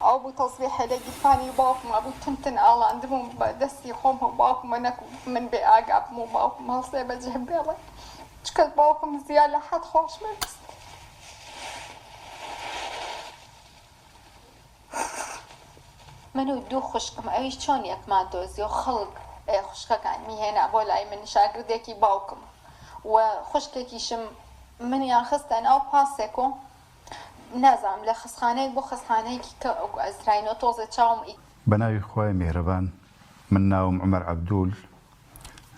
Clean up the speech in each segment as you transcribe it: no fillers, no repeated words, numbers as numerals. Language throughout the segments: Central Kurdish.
أو بو تصبيح لقي فاني باكم أبو تنتن آلا عندهم بدسي خهم باكم أنا من بأعقاب مو باكم هالصيبة جهبي الله شكل باكم زيادة حد خوش بس منو دو خشكم أي شون يك ما دوزيو خلق خشكك عن ميهنا أبولا أي من شاكر ديكي باكم وخشككي شم من ياخست أنا أو باسيكو نازم لخسخانه بو خسخانه که ازراینو توزه چاوم بناوی خوای مهربان من ناوم عمر عبدول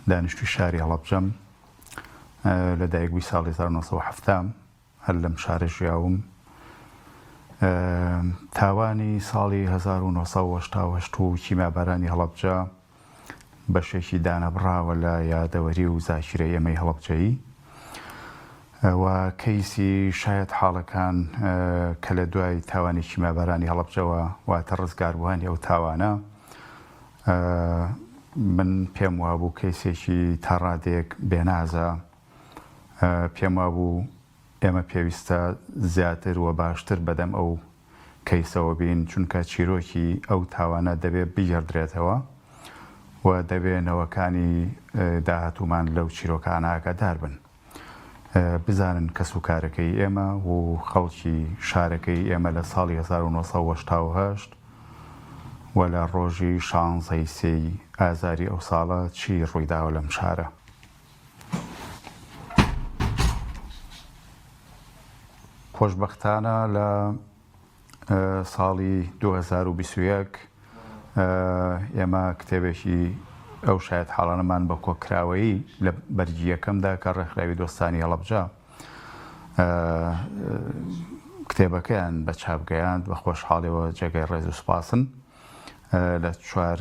دانشتوی شاری هەڵەبجەم لە دایکبووی ساڵی 1970 هەر لەم شارە ژیاوم تاوانی ساڵی 1980 کیمیابارانی هەڵەبجە بەشێکی دانەبڕاوە لە یادەوەری و زاکیرەی ئێمەی هەڵەبجەیی و کەیسی شاید حاڵەکان کە لە دوای تاوانی کیمیابارانی هەڵەبجەوە واتە ڕزگاربووانی ئەو تاوانە من پێم وابوو کەیسێکی تا ڕادێک بێنازە پێم وابوو ئێمە پێویستە زیاتر و باشتر بەدەم ئەو کەیسەوە بین چونکە چیرۆکی ئەو تاوانە دەبێت بگەڕدرێتەوە و دەبێت نەوەکانی داهاتوومان لەو چیرۆکانە ئاگادار بن بزانن کەس و کارەکەی ئێمە و خەڵکی شارەکەی ئێمە لە ساڵی 1970 و لە ڕۆژی 16 سێی ئازاری ئەو ساڵە چی ڕوویداوە لەم شارە. خۆشبەختانە لە ساڵی 2021 ئێمە کتێبێکی ئەو شاید حاڵانەمان بە کۆکراوەیی لە بەرگی یەکەمدا کە ڕێکخراوی دۆستانی هەڵەبجە کتێبەکەیان بە چاپگەیاند بە خۆشحاڵیەوە جێگەی ڕێز و سوپاسن لە چوار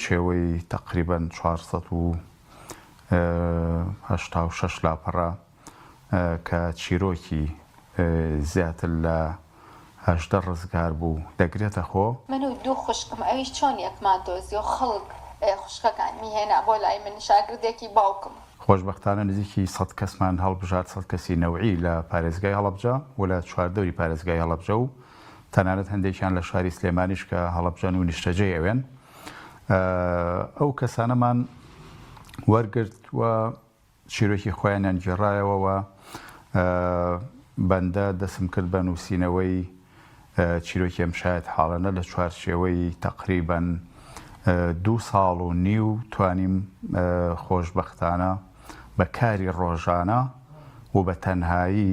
چێوەی تەقریبەن 486 لاپەڕە کە چیرۆکی زیاتر لە 18 ڕزگار بوو دەگرێتە خۆ. منو دوو خوشکم ئەویش چۆن یەکمان دۆزیۆ خەڵک خوشکەکان میهێنا بۆ لای من شاگردێکی باوکم. خۆشبەختانە نزیکی 100 کەسمان هەڵبژار 100 کەسی نەوعی لە پارێزگای هەڵەبجە و لە چواردەوری پارێزگای هەڵەبجە و تەنانەت هەندێکیان لە شاری سلێمانیش کە هەڵەبجەن و نیشتەجێ ئەوێن ئەو کەسانەمان وەرگرت و چیرۆکی خۆیانیان گێڕایەوە و بەندە دەسم کرد بە نووسینەوەی چیرۆکی ئەم شاید حاڵەنە لە چوارچێوەی تەقریبەن 2 ساڵ و نیو توانیم خۆشبەختانە بە کاری ڕۆژانە و بە تەنهایی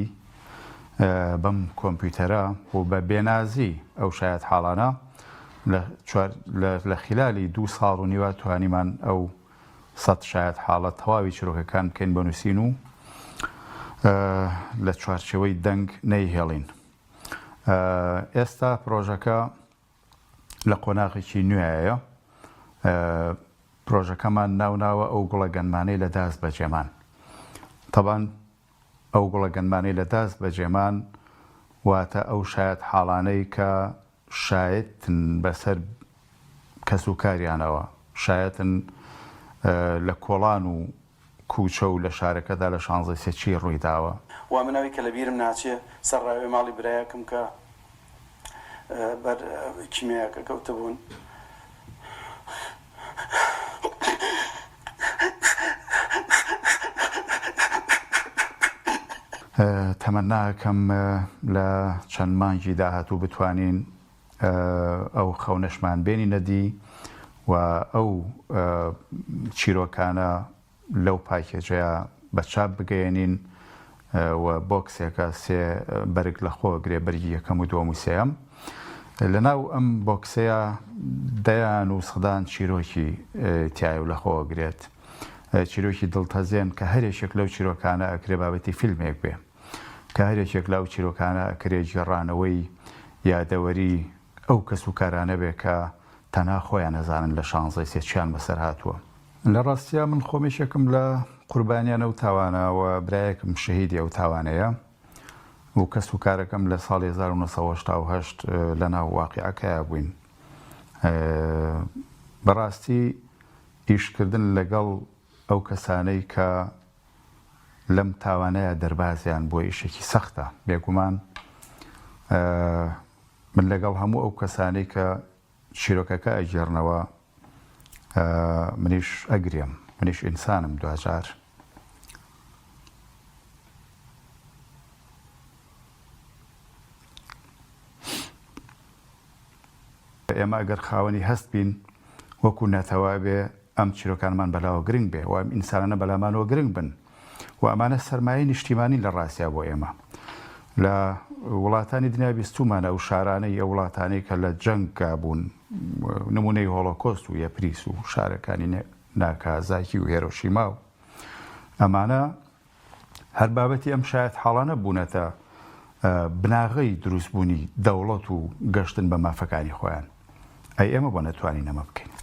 بەم کۆمپیوتەرە و بە بێنازی ئەو شاید حاڵانە لە خلالی 2 ساڵ و نیوە توانیمان ئەو 100 شاید حاڵە تەواوی چیرۆکەکان بکەین بە نووسین و لە چوارچێوەی دەنگ نەیهێڵین. ئێستا پرۆژەکە لە قۆناغێکی نوێیە پرۆژەکەمان ناوناوە ئەو گوڵە گەنمانەی لە داست بەجێمان. تەبان ئەو گوڵە گەنمانەی لە داست بەجێمان واتە ئەو شاید حاڵانەی کە شایەتن بەسەر کەس و کاریانەوە شایەتن لە کۆڵان و کوچە و لە شارەکەدا لە 16 سێچی ڕوویداوە. وا منەوەی کە لە بیرم ناچێ سەرڕاوێ ماڵی برایەکەم کە بەر کیمیاکە کەوتە بوون. تەمەناکەم لە چەند مانگی داهاتوو بتوانین ئەو خەونەشمان بێنی نەدی و ئەو چیرۆکانە لەو پاکێجەیە بە چاپ بگەێنین و بۆکسێکە سێ بەرگ لە خۆ گرێ بەرگی یەکەم و دووەم و سێەم. لەناو ئەم بۆکسەیە دەیان و سەدان چیرۆکی تایە و لە خۆ گرێت. چیرۆکی دڵتەزێن کە هەرێکێک لەو چیرۆکانە ئەکرێ بابەتی فیلمێک بێ کە هەرێکێک لەو چیرۆکانە ئەکرێ گێڕانەوەی یادەوەری ئەو کەس و کارانە بێ کە تەنها خۆیان نەزانن لە 16 سێچیان بەسەر هاتووە. لە ڕاستیە من خۆمیشێکم لە قوربانیان ئەو تاوانەوە برایەکم شەهیدی ئەو تاوانەیە و کەس و کارەکەم لە ساڵی 1970 لە ناو واقیعەکەیە بووین. بەڕاستی ئیشکردن لەگەڵ ئەو کەسانەی کە لەم تاوانەیە دەربازیان بۆ ئیشێکی سەختە بێگومان من لەگەڵ هەموو ئەو کەسانەی کە چیرۆکەکە ئەگێڕنەوە منیش ئەگرێم، منیش ئینسانم دوجار. ئێمە ئەگەر خاوەنی هەست بین وەکو نەتەوا بێ ئەم چیرۆکانمان بەلاوە گرنگ بێ و ئەم ئینسانانە بەلامانەوە گرنگ بن و ئەمانە سەرمایە نیشتیمانی لە ڕاستیا بۆ ئێمە لە وڵاتانی دنیا بیستومانە و شارانەی ئەو وڵاتانەی کە لە جەنگا بوون، نمونەی هۆڵۆکۆست و یەپریس و شارەکانی ناکازاکی و هێرۆشیما و ئەمانە هەر بابەتی ئەم شایەت حاڵانە بوونەتە بناغەی دروستبوونی دەوڵەت و گەشتن بە مافەکانی خۆیان. ئەی ئێمە بۆ نەتوانین ئەمە بکەین.